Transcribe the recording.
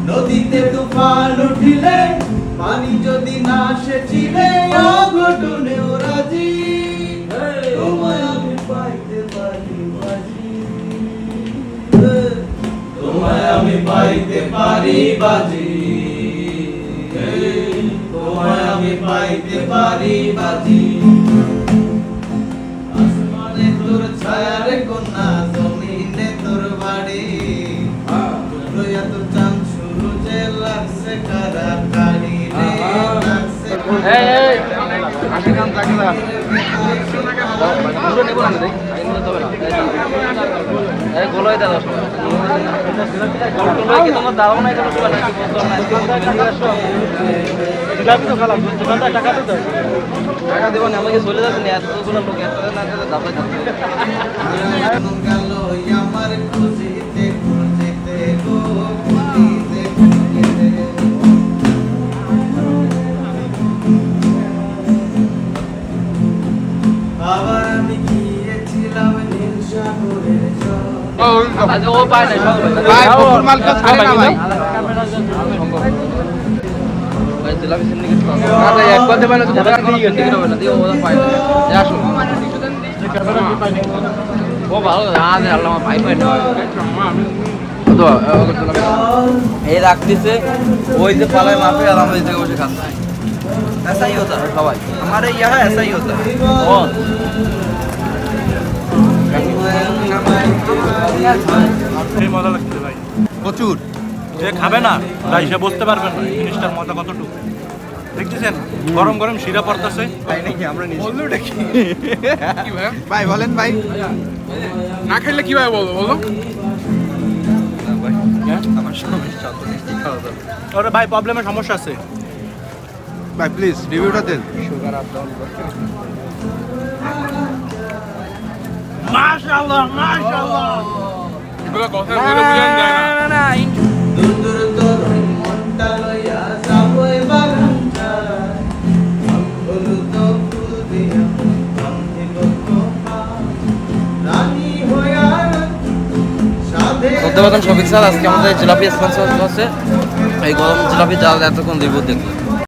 নদীতে তুফান উঠিলে পানি যদি না সেচিলে অঘটনেও রাজি তোমায় আমি পাইতে পারি বাজি তোমায় আমি পাইতে পারি বাজি তোমায় আমি পাইতে পারি বাজি আসমানে তোর ছায়ার কন্যা জমিনে তোর বাড়ি রইয়া তো চাঁদ শুরু যে লাগছে কারাকারি রে লাগছে এই আশি গান থাকে না পুরো নেব না দেখ আইন তো না এই গোলই দাও সবাই গোলই কি তোমার দাও না কেন সবাই নাকি বলতো না জিলাপি তো খালাম দোকানদার টাকা তো দাও টাকা দেব না আমাকে চলে যাচ্ছে না এতগুলো লোক এত না করে দাবাই যাচ্ছে গেল আমার খুশিতে খুশিতে গো খুশিতে খুশিতে আবার আমি গিয়েছিলাম নীল সাগরের চর আজ ও পায় না সব ভাই বকুল মালকে ছাড়ে না ভাই ভাই জিলাপি সিমনি কিছু না ভাই একবার দেবেন তো দোকান দিয়ে গেছে কি হবে না দিও ওরা পায় না আসো ও ভালো আজ আল্লাহ ভাই পায় না তো এই রাখতেছে ওই যে পালায় মাপে আর আমরা এই জায়গায় বসে খাচ্ছি ऐसा ही होता है सवाई हमारे यहाँ ऐसा ही होता है और মজা লাগছে ভাই প্রচুর যে খাবে না তাই সে বুঝতে পারবেন না জিনিসটার মজা কতটুকু দেখতেছেন গরম গরম শিরা পড়তেছে ভাই নাকি আমরা নিশ্চয় কি ভাই বলেন ভাই না খেলে কিভাবে বলবো বলো আমার সমস্যা তো নিশ্চয়ই খাওয়া যাবে ওরে ভাই প্রবলেমের সমস্যা আছে ভাই প্লিজ রিভিউটা দেন মাশাআল্লাহ মাশাআল্লাহ এগুলো কথা বলে বুঝান যায় না দূর দূর তোর মনটা লইয়া যাবো বাগান যায় হলুদ ফুল দিয়া বান্ধিব খোপা রানী হইয়া সাধে সত্যি কথা শফিক স্যার আজকে আমাদের জিলাপি স্পন্সর করছে এই গরম জিলাপি যা এতক্ষণ রিভিউ দেখলাম